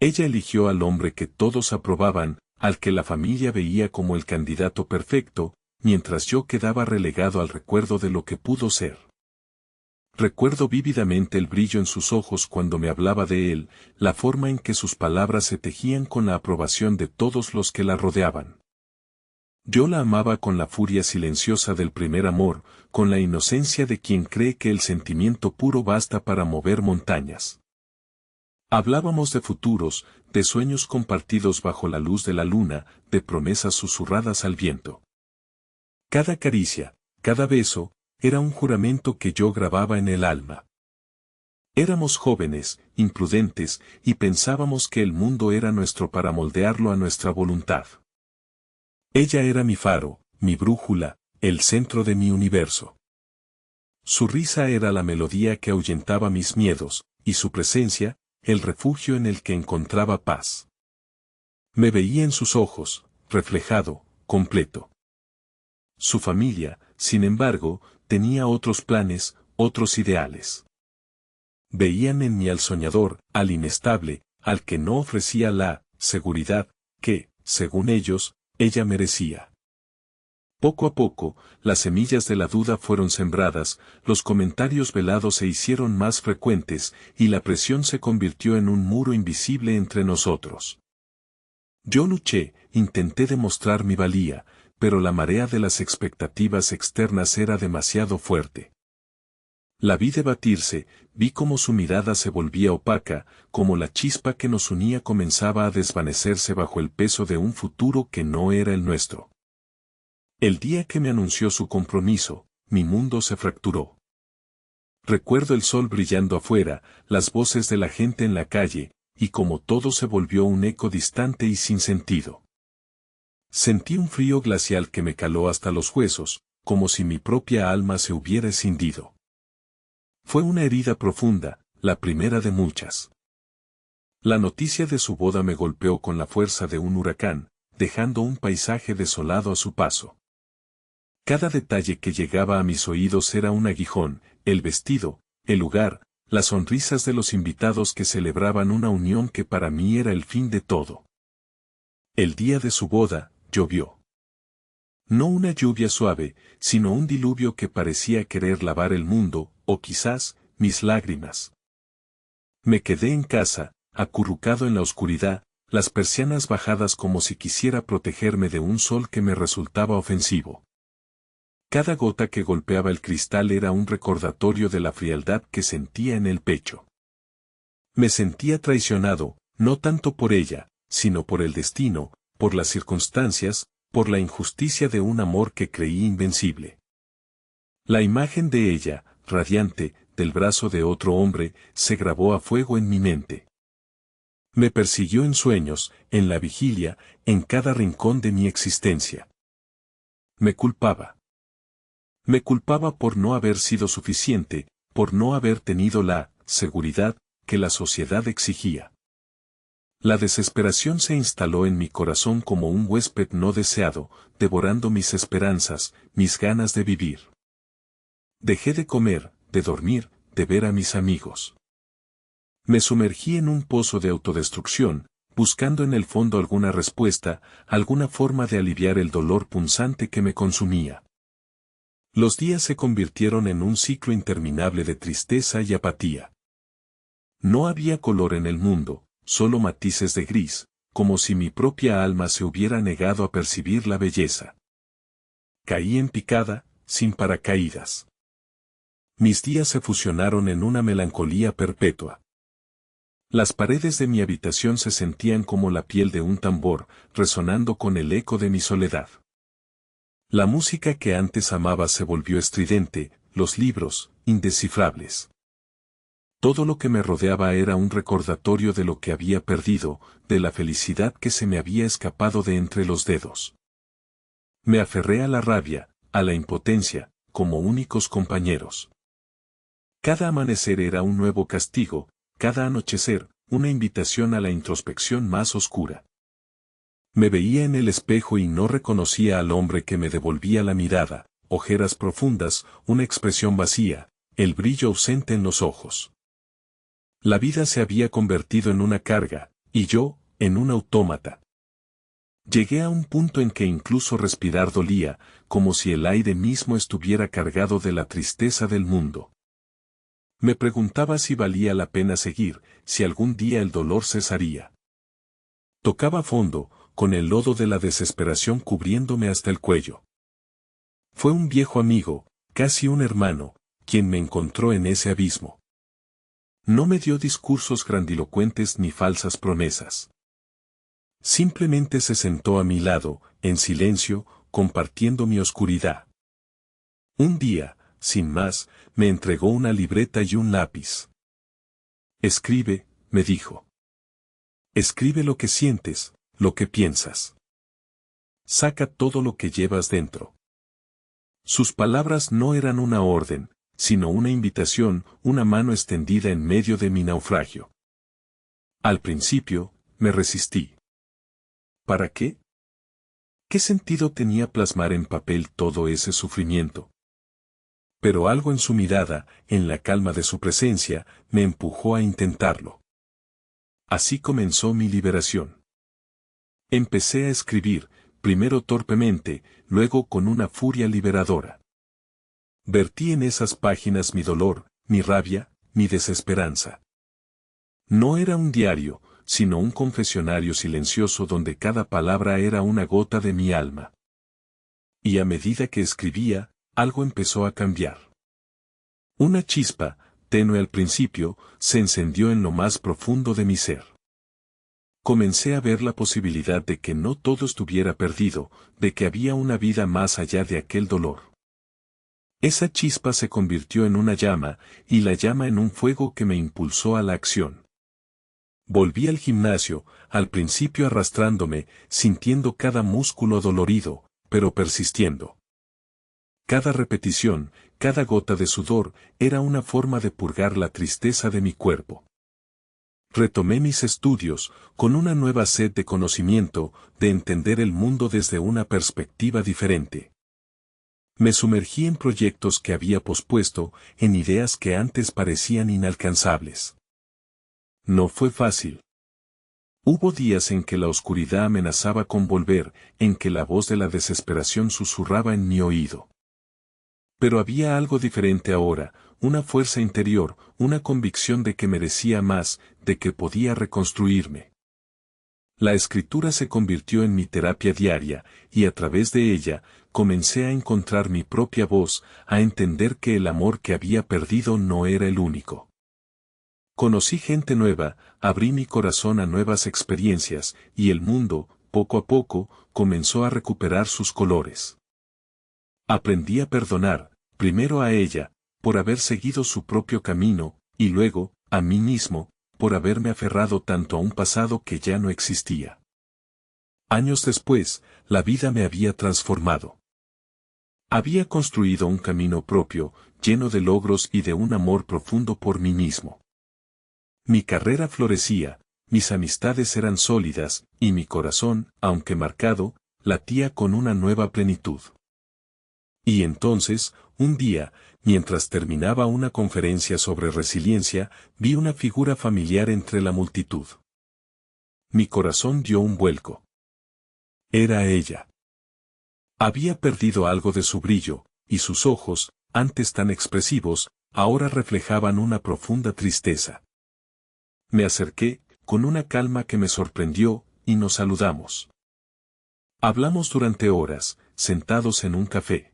Ella eligió al hombre que todos aprobaban, al que la familia veía como el candidato perfecto, mientras yo quedaba relegado al recuerdo de lo que pudo ser. Recuerdo vívidamente el brillo en sus ojos cuando me hablaba de él, la forma en que sus palabras se tejían con la aprobación de todos los que la rodeaban. Yo la amaba con la furia silenciosa del primer amor, con la inocencia de quien cree que el sentimiento puro basta para mover montañas. Hablábamos de futuros, de sueños compartidos bajo la luz de la luna, de promesas susurradas al viento. Cada caricia, cada beso, era un juramento que yo grababa en el alma. Éramos jóvenes, imprudentes, y pensábamos que el mundo era nuestro para moldearlo a nuestra voluntad. Ella era mi faro, mi brújula, el centro de mi universo. Su risa era la melodía que ahuyentaba mis miedos, y su presencia, el refugio en el que encontraba paz. Me veía en sus ojos, reflejado, completo. Su familia, sin embargo, tenía otros planes, otros ideales. Veían en mí al soñador, al inestable, al que no ofrecía la seguridad que, según ellos, ella merecía. Poco a poco, las semillas de la duda fueron sembradas, los comentarios velados se hicieron más frecuentes, y la presión se convirtió en un muro invisible entre nosotros. Yo luché, intenté demostrar mi valía, pero la marea de las expectativas externas era demasiado fuerte. La vi debatirse, vi cómo su mirada se volvía opaca, como la chispa que nos unía comenzaba a desvanecerse bajo el peso de un futuro que no era el nuestro. El día que me anunció su compromiso, mi mundo se fracturó. Recuerdo el sol brillando afuera, las voces de la gente en la calle, y como todo se volvió un eco distante y sin sentido. Sentí un frío glacial que me caló hasta los huesos, como si mi propia alma se hubiera escindido. Fue una herida profunda, la primera de muchas. La noticia de su boda me golpeó con la fuerza de un huracán, dejando un paisaje desolado a su paso. Cada detalle que llegaba a mis oídos era un aguijón, el vestido, el lugar, las sonrisas de los invitados que celebraban una unión que para mí era el fin de todo. El día de su boda, llovió. No una lluvia suave, sino un diluvio que parecía querer lavar el mundo, o quizás, mis lágrimas. Me quedé en casa, acurrucado en la oscuridad, las persianas bajadas como si quisiera protegerme de un sol que me resultaba ofensivo. Cada gota que golpeaba el cristal era un recordatorio de la frialdad que sentía en el pecho. Me sentía traicionado, no tanto por ella, sino por el destino, por las circunstancias, por la injusticia de un amor que creí invencible. La imagen de ella, radiante, del brazo de otro hombre, se grabó a fuego en mi mente. Me persiguió en sueños, en la vigilia, en cada rincón de mi existencia. Me culpaba. Me culpaba por no haber sido suficiente, por no haber tenido la seguridad que la sociedad exigía. La desesperación se instaló en mi corazón como un huésped no deseado, devorando mis esperanzas, mis ganas de vivir. Dejé de comer, de dormir, de ver a mis amigos. Me sumergí en un pozo de autodestrucción, buscando en el fondo alguna respuesta, alguna forma de aliviar el dolor punzante que me consumía. Los días se convirtieron en un ciclo interminable de tristeza y apatía. No había color en el mundo, solo matices de gris, como si mi propia alma se hubiera negado a percibir la belleza. Caí en picada, sin paracaídas. Mis días se fusionaron en una melancolía perpetua. Las paredes de mi habitación se sentían como la piel de un tambor, resonando con el eco de mi soledad. La música que antes amaba se volvió estridente, los libros, indescifrables. Todo lo que me rodeaba era un recordatorio de lo que había perdido, de la felicidad que se me había escapado de entre los dedos. Me aferré a la rabia, a la impotencia, como únicos compañeros. Cada amanecer era un nuevo castigo, cada anochecer, una invitación a la introspección más oscura. Me veía en el espejo y no reconocía al hombre que me devolvía la mirada, ojeras profundas, una expresión vacía, el brillo ausente en los ojos. La vida se había convertido en una carga, Y yo, en un autómata. Llegué a un punto en que incluso respirar dolía, como si el aire mismo estuviera cargado de la tristeza del mundo. Me preguntaba si valía la pena seguir, si algún día el dolor cesaría. Tocaba fondo, con el lodo de la desesperación cubriéndome hasta el cuello. Fue un viejo amigo, casi un hermano, quien me encontró en ese abismo. No me dio discursos grandilocuentes ni falsas promesas. Simplemente se sentó a mi lado, en silencio, compartiendo mi oscuridad. Un día, sin más, me entregó una libreta y un lápiz. Escribe, me dijo. Escribe lo que sientes, lo que piensas. Saca todo lo que llevas dentro. Sus palabras no eran una orden, sino una invitación, una mano extendida en medio de mi naufragio. Al principio, me resistí. ¿Para qué? ¿Qué sentido tenía plasmar en papel todo ese sufrimiento? Pero algo en su mirada, en la calma de su presencia, me empujó a intentarlo. Así comenzó mi liberación. Empecé a escribir, primero torpemente, luego con una furia liberadora. Vertí en esas páginas mi dolor, mi rabia, mi desesperanza. No era un diario, sino un confesionario silencioso donde cada palabra era una gota de mi alma. Y a medida que escribía, algo empezó a cambiar. Una chispa, tenue al principio, se encendió en lo más profundo de mi ser. Comencé a ver la posibilidad de que no todo estuviera perdido, de que había una vida más allá de aquel dolor. Esa chispa se convirtió en una llama, y la llama en un fuego que me impulsó a la acción. Volví al gimnasio, al principio arrastrándome, sintiendo cada músculo dolorido, pero persistiendo. Cada repetición, cada gota de sudor, era una forma de purgar la tristeza de mi cuerpo. Retomé mis estudios, con una nueva sed de conocimiento, de entender el mundo desde una perspectiva diferente. Me sumergí en proyectos que había pospuesto, en ideas que antes parecían inalcanzables. No fue fácil. Hubo días en que la oscuridad amenazaba con volver, en que la voz de la desesperación susurraba en mi oído. Pero había algo diferente ahora, una fuerza interior, una convicción de que merecía más, de que podía reconstruirme. La escritura se convirtió en mi terapia diaria, y a través de ella, comencé a encontrar mi propia voz, a entender que el amor que había perdido no era el único. Conocí gente nueva, abrí mi corazón a nuevas experiencias, y el mundo, poco a poco, comenzó a recuperar sus colores. Aprendí a perdonar, primero a ella, por haber seguido su propio camino, y luego, a mí mismo, por haberme aferrado tanto a un pasado que ya no existía. Años después, la vida me había transformado. Había construido un camino propio, lleno de logros y de un amor profundo por mí mismo. Mi carrera florecía, mis amistades eran sólidas, y mi corazón, aunque marcado, latía con una nueva plenitud. Y entonces, un día, mientras terminaba una conferencia sobre resiliencia, vi una figura familiar entre la multitud. Mi corazón dio un vuelco. Era ella. Había perdido algo de su brillo, y sus ojos, antes tan expresivos, ahora reflejaban una profunda tristeza. Me acerqué, con una calma que me sorprendió, y nos saludamos. Hablamos durante horas, sentados en un café.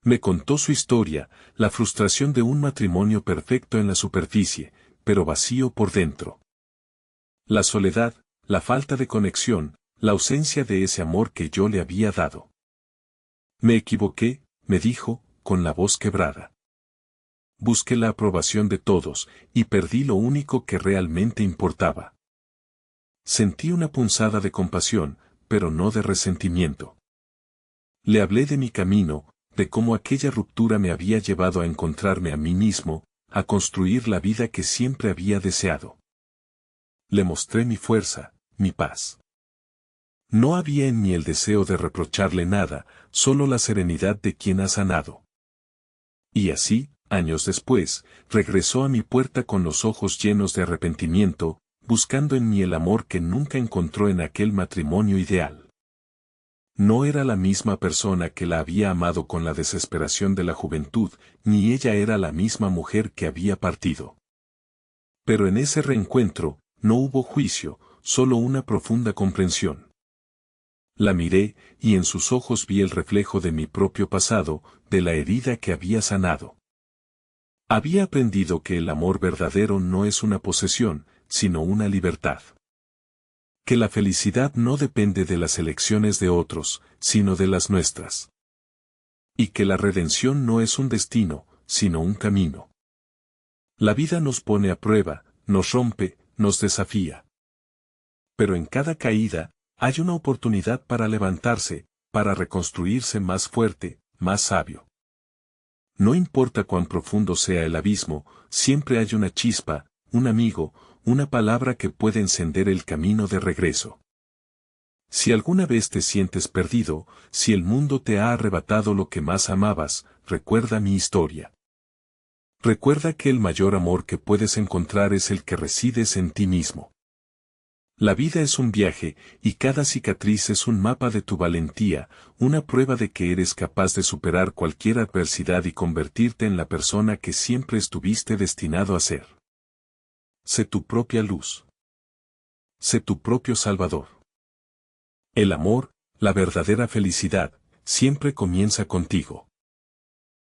Me contó su historia, la frustración de un matrimonio perfecto en la superficie, pero vacío por dentro. La soledad, la falta de conexión, la ausencia de ese amor que yo le había dado. Me equivoqué, me dijo, con la voz quebrada. Busqué la aprobación de todos, y perdí lo único que realmente importaba. Sentí una punzada de compasión, pero no de resentimiento. Le hablé de mi camino, de cómo aquella ruptura me había llevado a encontrarme a mí mismo, a construir la vida que siempre había deseado. Le mostré mi fuerza, mi paz. No había en mí el deseo de reprocharle nada, solo la serenidad de quien ha sanado. Y así, años después, regresó a mi puerta con los ojos llenos de arrepentimiento, buscando en mí el amor que nunca encontró en aquel matrimonio ideal. No era la misma persona que la había amado con la desesperación de la juventud, ni ella era la misma mujer que había partido. Pero en ese reencuentro, no hubo juicio, solo una profunda comprensión. La miré, y en sus ojos vi el reflejo de mi propio pasado, de la herida que había sanado. Había aprendido que el amor verdadero no es una posesión, sino una libertad. Que la felicidad no depende de las elecciones de otros, sino de las nuestras. Y que la redención no es un destino, sino un camino. La vida nos pone a prueba, nos rompe, nos desafía. Pero en cada caída, hay una oportunidad para levantarse, para reconstruirse más fuerte, más sabio. No importa cuán profundo sea el abismo, siempre hay una chispa, un amigo, una palabra que puede encender el camino de regreso. Si alguna vez te sientes perdido, si el mundo te ha arrebatado lo que más amabas, recuerda mi historia. Recuerda que el mayor amor que puedes encontrar es el que resides en ti mismo. La vida es un viaje, y cada cicatriz es un mapa de tu valentía, una prueba de que eres capaz de superar cualquier adversidad y convertirte en la persona que siempre estuviste destinado a ser. Sé tu propia luz. Sé tu propio Salvador. El amor, la verdadera felicidad, siempre comienza contigo.